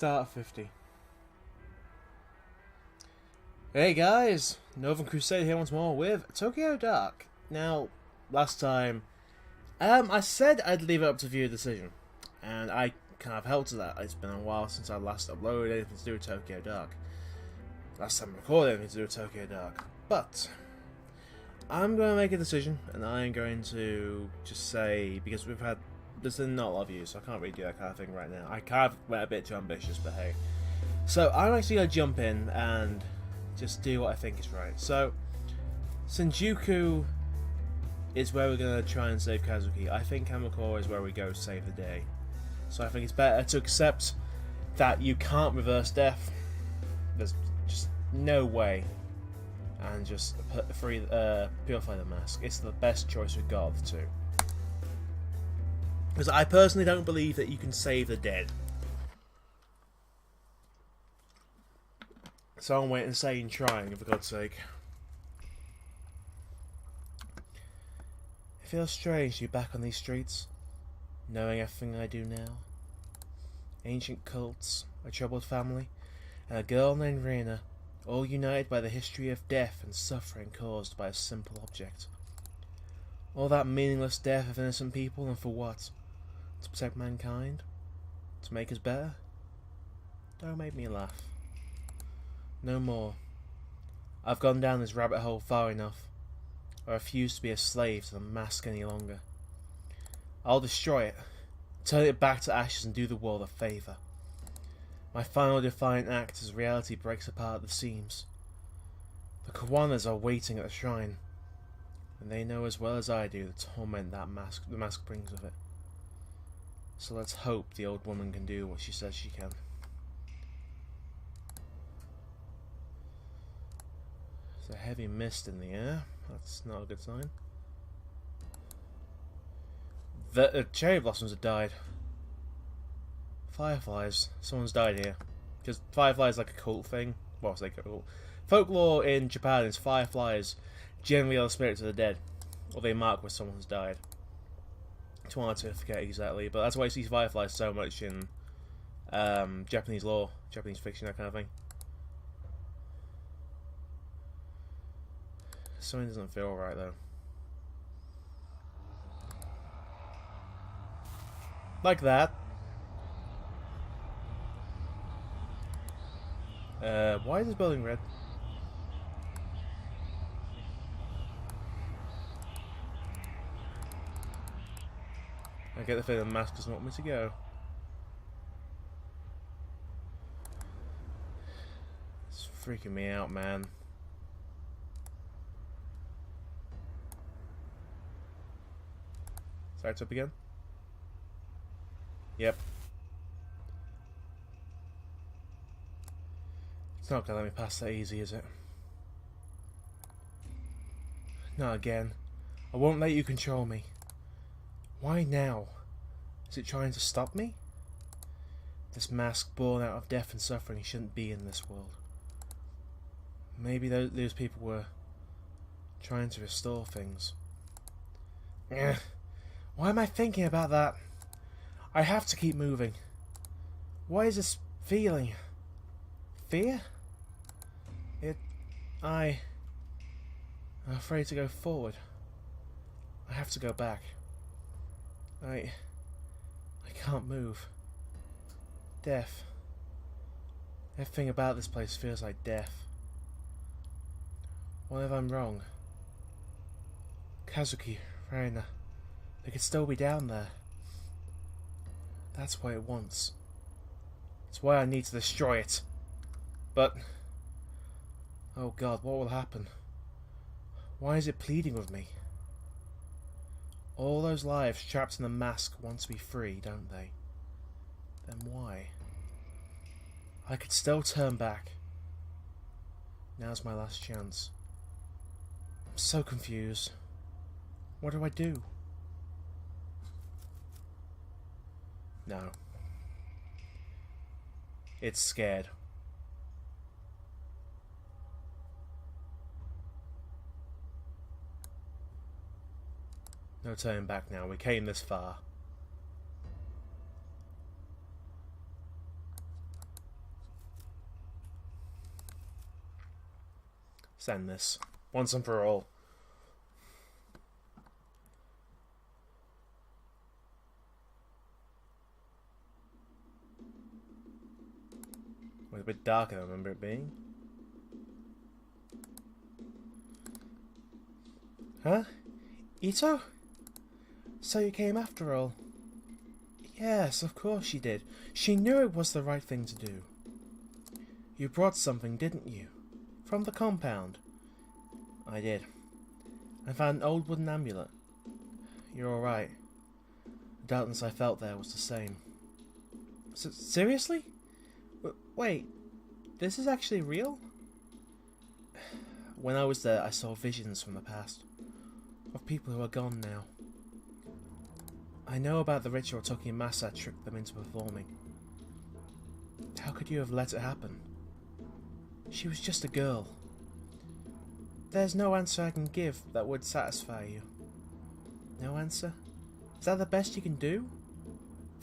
Start 50. Hey guys, Northern Crusade here once more with Tokyo Dark. Now, last time, I said I'd leave it up to viewer decision, and I kind of held to that. It's been a while since I last uploaded anything to do with Tokyo Dark. Last time I recorded anything to do with Tokyo Dark. But, I'm going to make a decision, and I'm going to just say, because there's not a lot of views, so I can't really do that kind of thing right now. I kind of went a bit too ambitious, but hey. So, I'm actually going to jump in and just do what I think is right. So, Shinjuku is where we're going to try and save Kazuki. I think Kamakura is where we go save the day. So I think it's better to accept that you can't reverse death. There's just no way. And just purify the mask. It's the best choice we've got of the two. Because I personally don't believe that you can save the dead. So I'm waiting and saying trying, for God's sake. It feels strange to be back on these streets, knowing everything I do now. Ancient cults, a troubled family, and a girl named Reina, all united by the history of death and suffering caused by a simple object. All that meaningless death of innocent people, and for what? To protect mankind? To make us better? Don't make me laugh. No more. I've gone down this rabbit hole far enough. I refuse to be a slave to the mask any longer. I'll destroy it, turn it back to ashes and do the world a favour. My final defiant act as reality breaks apart at the seams. The Kawanas are waiting at the shrine, and they know as well as I do the torment the mask brings with it. So let's hope the old woman can do what she says she can. There's a heavy mist in the air. That's not a good sign. The cherry blossoms have died. Fireflies. Someone's died here. Because firefly is like a cult thing. Well, it's like a cult. Folklore in Japan is fireflies generally are the spirits of the dead. Or they mark where someone's died. It's hard to forget exactly. But that's why you see fireflies so much in Japanese lore, Japanese fiction, that kind of thing. Something doesn't feel right though. Like that. Why is this building red? I get the feeling the mask doesn't want me to go. It's freaking me out, man. Starts up again? Yep. It's not gonna let me pass that easy, is it? Not again. I won't let you control me. Why now? Is it trying to stop me? This mask born out of death and suffering shouldn't be in this world. Maybe those people were trying to restore things. Ugh. Why am I thinking about that? I have to keep moving. What is this feeling? Fear? I'm afraid to go forward. I have to go back. I can't move. Death. Everything about this place feels like death. What if I'm wrong? Kazuki, Reina, they could still be down there. That's what it wants. It's why I need to destroy it. But... oh God, what will happen? Why is it pleading with me? All those lives trapped in the mask want to be free, don't they? Then why? I could still turn back. Now's my last chance. I'm so confused. What do I do? No. It's scared. No turning back now. We came this far. Send this. Once and for all. It was a bit darker than I remember it being. Huh? Itō? So you came after all? Yes, of course she did. She knew it was the right thing to do. You brought something, didn't you? From the compound? I did. I found an old wooden amulet. You're alright. The darkness I felt there was the same. Seriously? Wait, this is actually real? When I was there, I saw visions from the past. Of people who are gone now. I know about the ritual Tokimasa tricked them into performing. How could you have let it happen? She was just a girl. There's no answer I can give that would satisfy you. No answer? Is that the best you can do?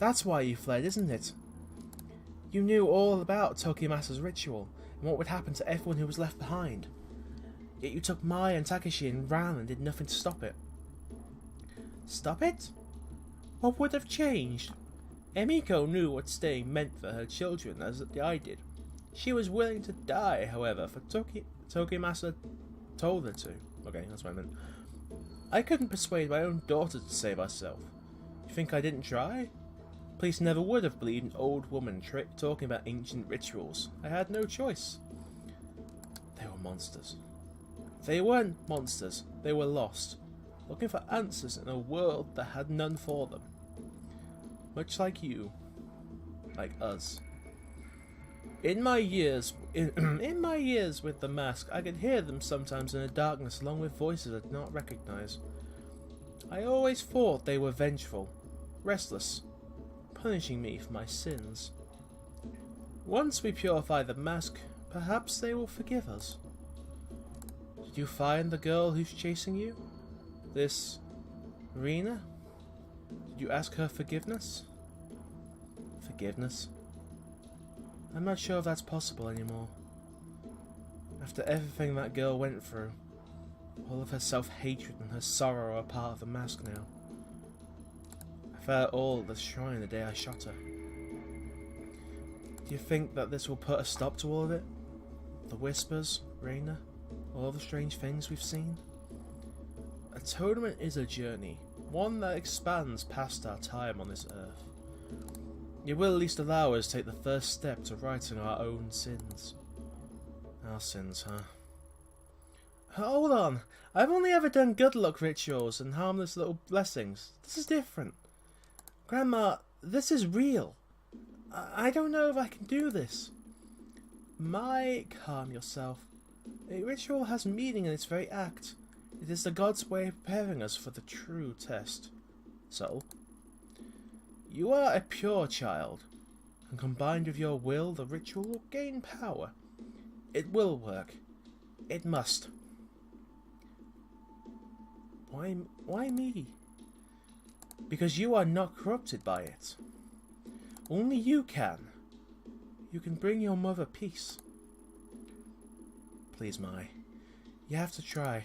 That's why you fled, isn't it? You knew all about Tokimasa's ritual and what would happen to everyone who was left behind. Yet you took Mai and Takeshi and ran and did nothing to stop it. Stop it? What would have changed? Emiko knew what staying meant for her children as I did. She was willing to die, however, for Tokimasa told her to. Okay, that's what I meant. I couldn't persuade my own daughter to save herself. You think I didn't try? Police never would have believed an old woman talking about ancient rituals. I had no choice. They were monsters. They weren't monsters. They were lost, looking for answers in a world that had none for them. Much like you. Like us. In my years with the mask, I could hear them sometimes in the darkness along with voices I did not recognize. I always thought they were vengeful, restless, punishing me for my sins. Once we purify the mask, perhaps they will forgive us. Did you find the girl who's chasing you? This Rina? Did you ask her forgiveness? Forgiveness? I'm not sure if that's possible anymore. After everything that girl went through, all of her self-hatred and her sorrow are part of the mask now. I felt all at the shrine the day I shot her. Do you think that this will put a stop to all of it? The whispers, Reina, all the strange things we've seen? Atonement is a journey, one that expands past our time on this earth. It will at least allow us to take the first step to righting our own sins. Our sins, huh? Hold on! I've only ever done good luck rituals and harmless little blessings. This is different. Grandma, this is real. I don't know if I can do this. Calm yourself. A ritual has meaning in its very act. It is the god's way of preparing us for the true test. So, you are a pure child, and combined with your will, the ritual will gain power. It will work. It must. Why me? Because you are not corrupted by it. Only you can. You can bring your mother peace. Please, Mai. You have to try.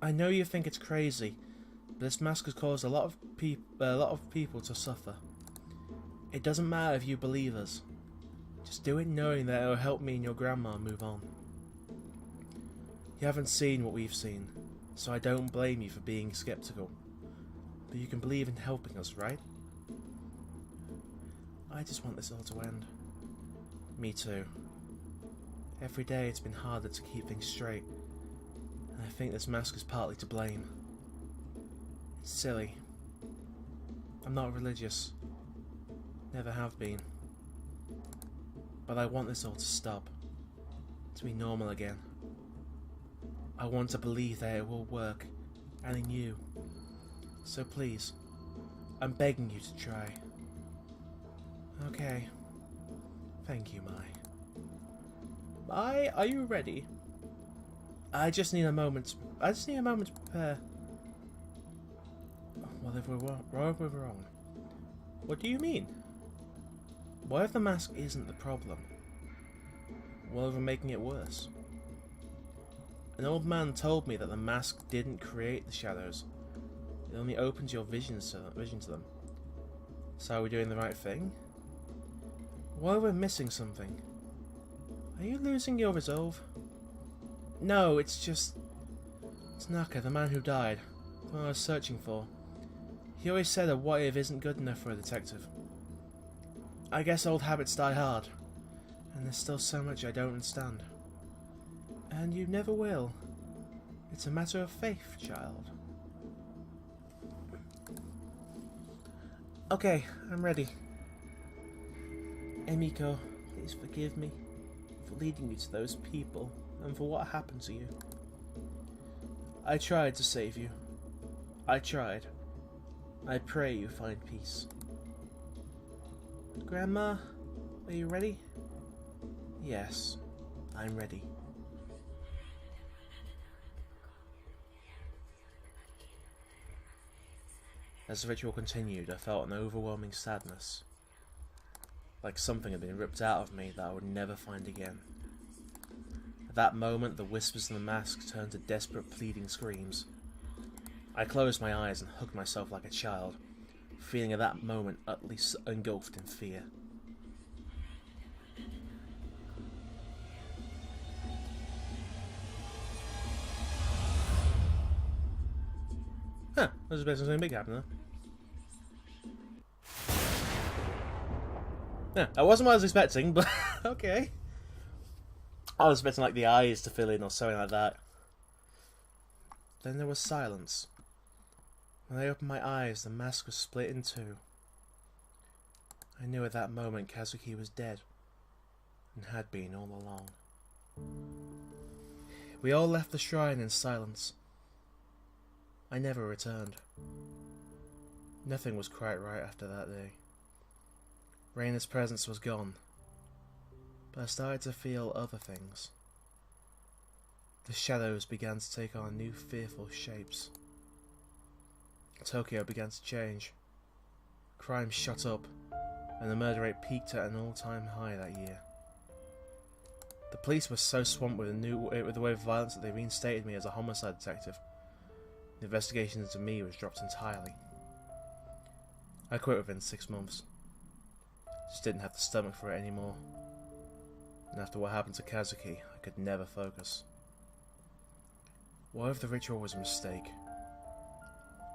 I know you think it's crazy, but this mask has caused a lot of people to suffer. It doesn't matter if you believe us. Just do it knowing that it will help me and your grandma move on. You haven't seen what we've seen, so I don't blame you for being skeptical. But you can believe in helping us, right? I just want this all to end. Me too. Every day it's been harder to keep things straight, and I think this mask is partly to blame. It's silly. I'm not religious. Never have been. But I want this all to stop. To be normal again. I want to believe that it will work, and in you. So please, I'm begging you to try. Okay. Thank you, Mai. Mai, are you ready? I just need a moment. To prepare. What if we're wrong? What do you mean? What if the mask isn't the problem? What if we're making it worse? An old man told me that the mask didn't create the shadows. It only opens your vision to them. So are we doing the right thing? Why are we missing something? Are you losing your resolve? No, it's just... Tanaka, the man who died. The one I was searching for. He always said a what if isn't good enough for a detective. I guess old habits die hard. And there's still so much I don't understand. And you never will. It's a matter of faith, child. Okay, I'm ready. Emiko, please forgive me for leading you to those people and for what happened to you. I tried to save you. I tried. I pray you find peace. Grandma, are you ready? Yes, I'm ready. As the ritual continued, I felt an overwhelming sadness. Like something had been ripped out of me that I would never find again. At that moment, the whispers in the mask turned to desperate pleading screams. I closed my eyes and hugged myself like a child, feeling at that moment utterly engulfed in fear. Huh, I was expecting something big happen there. Yeah, that wasn't what I was expecting, but okay. I was expecting like the eyes to fill in or something like that. Then there was silence. When I opened my eyes, the mask was split in two. I knew at that moment Kazuki was dead, and had been all along. We all left the shrine in silence. I never returned. Nothing was quite right after that day. Reina's presence was gone, but I started to feel other things. The shadows began to take on new fearful shapes. Tokyo began to change. Crime shot up, and the murder rate peaked at an all-time high that year. The police were so swamped with the wave of violence that they reinstated me as a homicide detective. The investigation into me was dropped entirely. I quit within 6 months. Just didn't have the stomach for it anymore. And after what happened to Kazuki, I could never focus. What if the ritual was a mistake?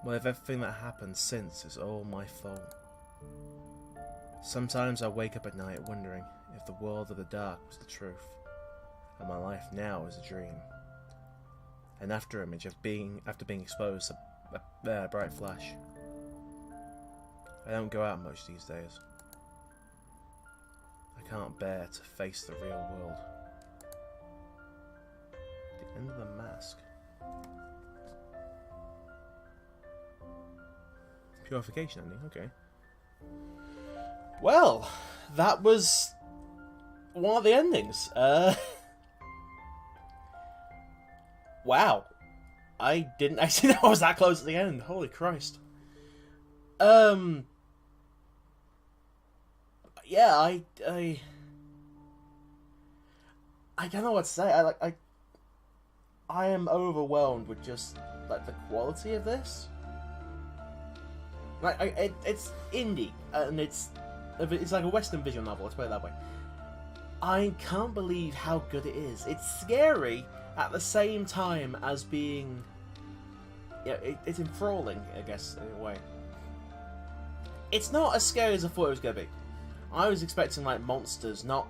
What if everything that happened since is all my fault? Sometimes I wake up at night wondering if the world of the dark was the truth, and my life now is a dream. An afterimage of after being exposed to a bright flash. I don't go out much these days. I can't bear to face the real world. The end of the mask. Purification ending, okay. Well, that was one of the endings. Wow. I didn't actually know I was that close to the end. Holy Christ. Yeah, I don't know what to say. I am overwhelmed with just like the quality of this. Like it's indie and it's like a Western visual novel. Let's put it that way. I can't believe how good it is. It's scary at the same time as being, yeah, it's enthralling, I guess, in a way. It's not as scary as I thought it was going to be. I was expecting, like, monsters, not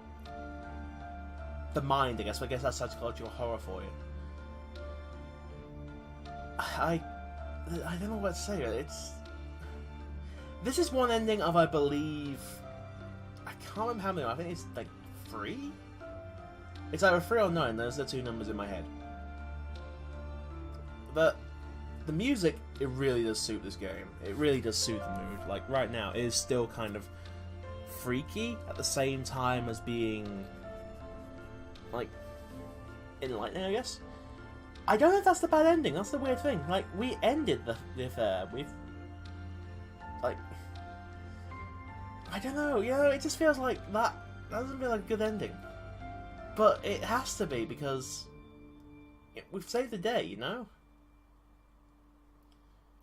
the mind, I guess. But I guess that's psychological horror for you. I don't know what to say. This is one ending of, I believe... I can't remember how many. I think it's, like, 3? It's either 3 or 9. Those are the two numbers in my head. But the music, it really does suit this game. It really does suit the mood. Like, right now, it is still kind of freaky at the same time as being, like, enlightening, I guess. I don't know if that's the bad ending. That's the weird thing. Like, we ended the affair. We've, like, I don't know. You know, it just feels like that doesn't feel like a good ending. But it has to be, because we've saved the day, you know?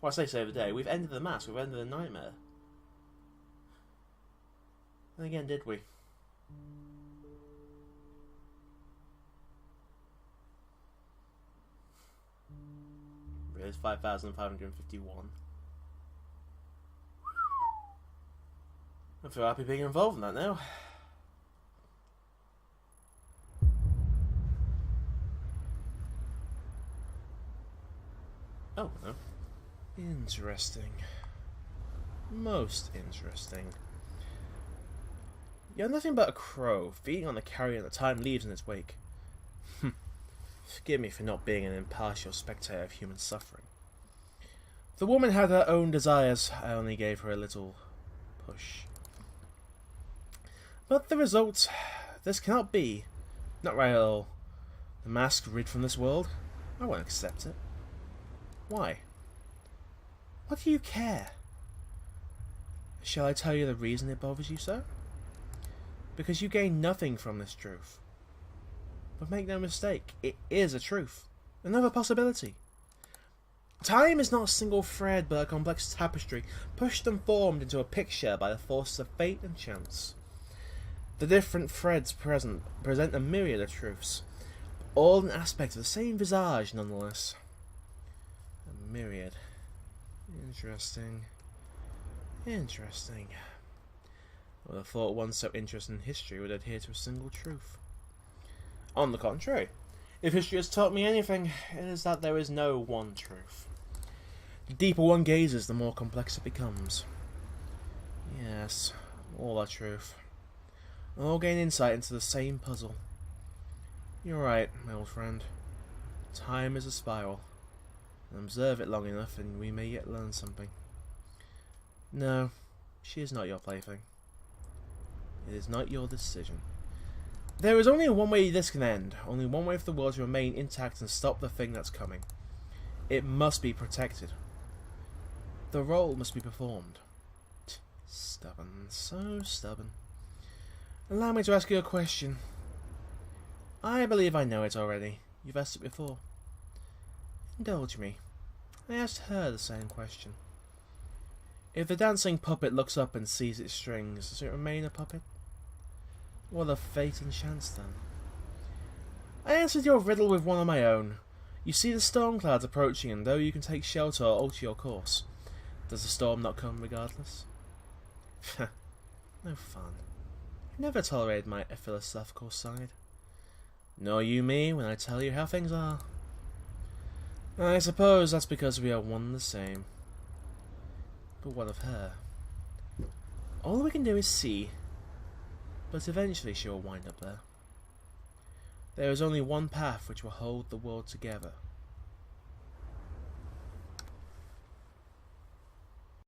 Well, I say saved the day. We've ended the mask. We've ended the nightmare. And again, did we? Really, it's 5,551. I feel happy being involved in that now. Oh, no. Interesting. Most interesting. You're nothing but a crow, feeding on the carrion that time leaves in its wake. Forgive me for not being an impartial spectator of human suffering. The woman had her own desires, I only gave her a little push. But the result, this cannot be. Not right at all. The mask rid from this world? I won't accept it. Why? What do you care? Shall I tell you the reason it bothers you so? Because you gain nothing from this truth. But make no mistake, it is a truth. Another possibility. Time is not a single thread, but a complex tapestry, pushed and formed into a picture by the forces of fate and chance. The different threads present a myriad of truths, all an aspect of the same visage nonetheless. A myriad. Interesting. Interesting. I would have thought one so interested in history would adhere to a single truth. On the contrary, if history has taught me anything, it is that there is no one truth. The deeper one gazes, the more complex it becomes. Yes, all are truth. All gain insight into the same puzzle. You're right, my old friend. Time is a spiral. Observe it long enough and we may yet learn something. No, she is not your plaything. It is not your decision. There is only one way this can end, only one way for the world to remain intact and stop the thing that's coming. It must be protected. The role must be performed. Stubborn, so stubborn. Allow me to ask you a question. I believe I know it already. You've asked it before. Indulge me. I asked her the same question. If the dancing puppet looks up and sees its strings, does it remain a puppet? What of fate and chance, then? I answered your riddle with one of my own. You see the storm clouds approaching, and though you can take shelter or alter your course, does the storm not come regardless? No fun. You never tolerated my philosophical side. Nor you me when I tell you how things are. I suppose that's because we are one and the same. But what of her? All we can do is see, but eventually she will wind up there. There is only one path which will hold the world together.